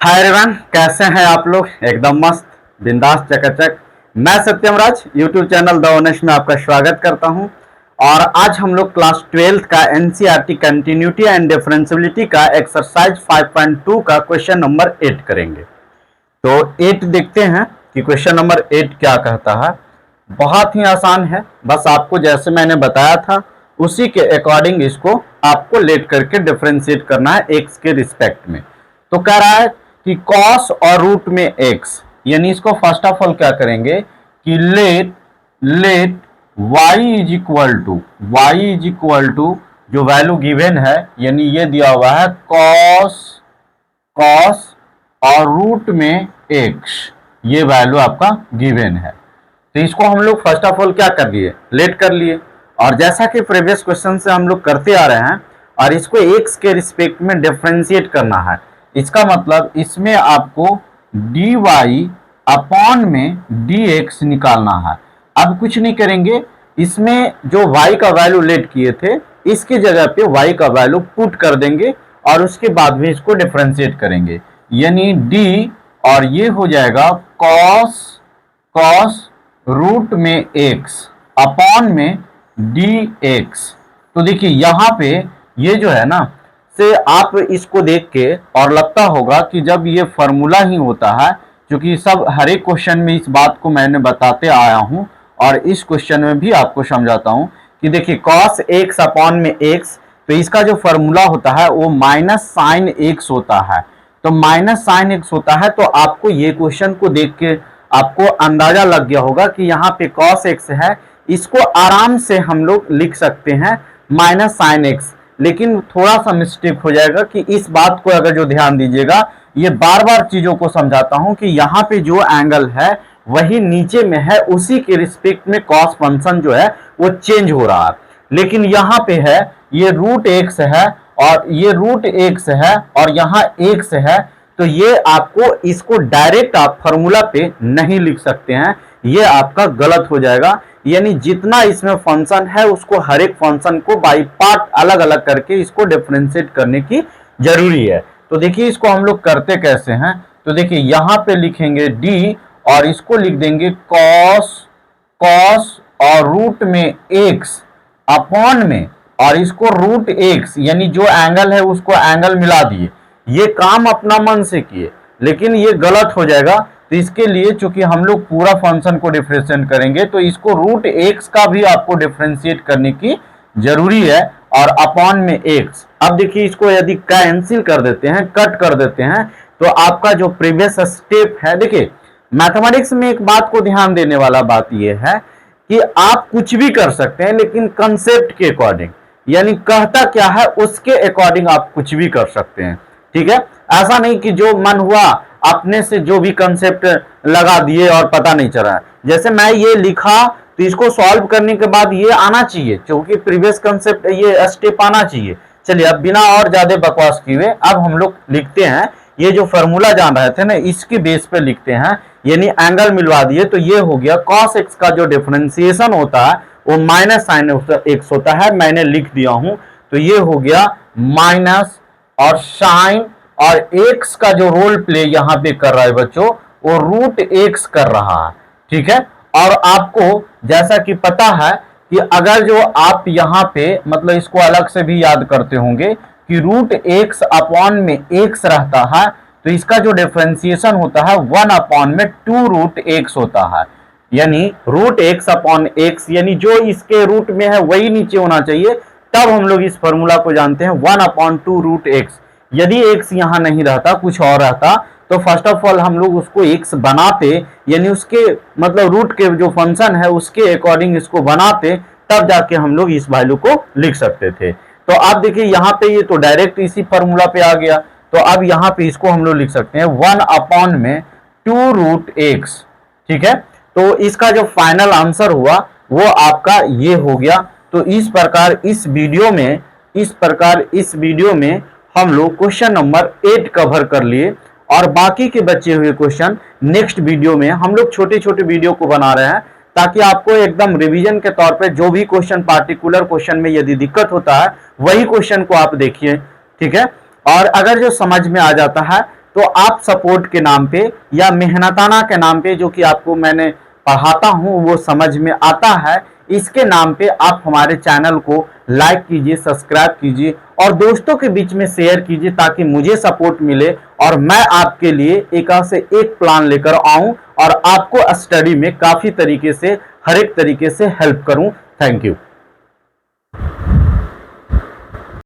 Hi everyone, कैसे हैं आप लोग। एकदम मस्त, बिंदास, चकाचक। मैं सत्यम राज यूट्यूब चैनल द ऑनेस्ट में आपका स्वागत करता हूं। और आज हम लोग क्लास 12 का एनसीईआरटी कंटिन्यूटी एंड डिफरेंशियबिलिटी का एक्सरसाइज 5.2 का क्वेश्चन नंबर 8 करेंगे। तो 8 देखते हैं कि क्वेश्चन नंबर 8 क्या कहता है। बहुत ही आसान है, बस आपको जैसे मैंने बताया था उसी के अकॉर्डिंग इसको आपको लेट करके डिफरेंशिएट करना है एक्स के रिस्पेक्ट में। तो कह रहा है कि कॉस और रूट में एक्स, यानी इसको फर्स्ट ऑफ ऑल क्या करेंगे कि let let y is equal to जो वैल्यू गिवन है, यानी ये दिया हुआ है कॉस कॉस और रूट में एक्स, ये वैल्यू आपका गिवन है। तो इसको हम लोग फर्स्ट ऑफ ऑल क्या कर लिए, लेट कर लिए। और जैसा कि प्रीवियस क्वेश्चन से हम लोग करते आ रहे हैं, और इसको एक्स के रिस्पेक्ट में डिफरेंशिएट करना है। इसका मतलब इसमें आपको dy अपॉन में dx निकालना है। अब कुछ नहीं करेंगे, इसमें जो y का वैल्यू लेट किए थे इसकी जगह पे y का वैल्यू पुट कर देंगे और उसके बाद भी इसको डिफरेंशिएट करेंगे, यानी d और ये हो जाएगा कॉस रूट में x अपॉन में dx। तो देखिए यहाँ पे ये जो है ना, से आप इसको देख के और लगता होगा कि जब ये फॉर्मूला ही होता है, क्योंकि सब हर एक क्वेश्चन में इस बात को मैंने बताते आया हूं और इस क्वेश्चन में भी आपको समझाता हूं कि देखिए कॉस एक्स अपॉन में एक्स, तो इसका जो फॉर्मूला होता है वो माइनस साइन एक्स होता है। तो माइनस साइन एक्स होता है, तो आपको ये क्वेश्चन को देख के आपको अंदाजा लग गया होगा कि यहाँ पे कॉस एक्स है, इसको आराम से हम लोग लिख सकते हैं माइनस साइन एक्स। लेकिन थोड़ा सा मिस्टेक हो जाएगा कि इस बात को अगर जो ध्यान दीजिएगा, ये बार बार चीजों को समझाता हूं कि यहाँ पे जो एंगल है वही नीचे में है, उसी के रिस्पेक्ट में कॉस फंक्शन जो है वो चेंज हो रहा है। लेकिन यहाँ पे है ये रूट एक्स है और ये रूट एक्स है और यहाँ एक्स है, तो ये आपको इसको डायरेक्ट आप फॉर्मूला पे नहीं लिख सकते हैं, ये आपका गलत हो जाएगा। यानी जितना इसमें फंक्शन है उसको हर एक फंक्शन को बाई पार्ट अलग अलग करके इसको डिफरेंशिएट करने की जरूरी है। तो देखिए इसको हम लोग करते कैसे हैं, तो देखिए यहाँ पे लिखेंगे d और इसको लिख देंगे कॉस और रूट में x अपॉन में, और इसको रूट x, यानी जो एंगल है उसको एंगल मिला दिए। ये काम अपना मन से किए, लेकिन ये गलत हो जाएगा। तो इसके लिए चूंकि हम लोग पूरा फंक्शन को डिफरेंशिएट करेंगे, तो इसको रूट एक्स का भी आपको डिफरेंशिएट करने की जरूरी है और अपॉन में एक्स। अब देखिए इसको यदि कैंसिल कर देते हैं, कट कर देते हैं, तो आपका जो प्रीवियस स्टेप है, देखिए मैथमेटिक्स में एक बात को ध्यान देने वाला बात यह है कि आप कुछ भी कर सकते हैं, लेकिन कंसेप्ट के अकॉर्डिंग, यानी कहता क्या है उसके अकॉर्डिंग आप कुछ भी कर सकते हैं। ठीक है, ऐसा नहीं कि जो मन हुआ अपने से जो भी कंसेप्ट लगा दिए और पता नहीं चला। जैसे मैं ये लिखा तो इसको सॉल्व करने के बाद ये आना चाहिए, क्योंकि प्रीवियस कंसेप्ट ये स्टेप आना चाहिए। चलिए अब बिना और ज्यादा बकवास किए अब हम लोग लिखते हैं, ये जो फॉर्मूला जान रहे थे ना इसके बेस पे लिखते हैं, यानी एंगल मिलवा दिए। तो ये हो गया कॉस एक्स का जो डिफरेंशिएशन होता है वो माइनस साइन एक्स होता है, मैंने लिख दिया हूं। तो ये हो गया माइनस और साइन, और एक्स का जो रोल प्ले यहां पे कर रहा है बच्चों, वो रूट एक्स कर रहा है। ठीक है, और आपको जैसा कि पता है कि अगर जो आप यहां पे मतलब इसको अलग से भी याद करते होंगे कि रूट एक्स अपॉन में एक्स रहता है, तो इसका जो डिफरेंशिएशन होता है 1 अपॉन में 2 रूट एक्स होता है। यानी रूट एक्स अपॉन एक्स, यानी जो इसके रूट में है वही नीचे होना चाहिए। तब हम लोग इस फॉर्मूला को जानते हैं 1 अपॉन 2 रूट एक्स। यदि x यहां नहीं रहता, कुछ और रहता, तो फर्स्ट ऑफ ऑल हम लोग उसको x बनाते, यानी उसके मतलब रूट के जो फंक्शन है उसके अकॉर्डिंग इसको बनाते, तब जाके हम लोग इस वैल्यू को लिख सकते थे। तो आप देखिए यहाँ पे ये तो डायरेक्ट इसी फॉर्मूला पे आ गया। तो अब यहाँ पे इसको हम लोग लिख सकते हैं 1 अपॉन में 2 रूट एक्स। ठीक है, तो इसका जो फाइनल आंसर हुआ वो आपका ये हो गया। तो इस प्रकार इस वीडियो में हम लोग क्वेश्चन नंबर 8 कवर कर लिए, और बाकी के बचे हुए क्वेश्चन नेक्स्ट वीडियो में हम लोग छोटे छोटे वीडियो को बना रहे हैं, ताकि आपको एकदम रिवीजन के तौर पे जो भी क्वेश्चन पार्टिकुलर क्वेश्चन में यदि दिक्कत होता है वही क्वेश्चन को आप देखिए। ठीक है, और अगर जो समझ में आ जाता है तो आप सपोर्ट के नाम पे या मेहनताना के नाम पे, जो कि आपको मैंने पढ़ाता हूं वो समझ में आता है, इसके नाम पे आप हमारे चैनल को लाइक कीजिए, सब्सक्राइब कीजिए और दोस्तों के बीच में शेयर कीजिए, ताकि मुझे सपोर्ट मिले और मैं आपके लिए एक से एक प्लान लेकर आऊं और आपको स्टडी में काफी तरीके से, हर एक तरीके से हेल्प करूं। Thank you.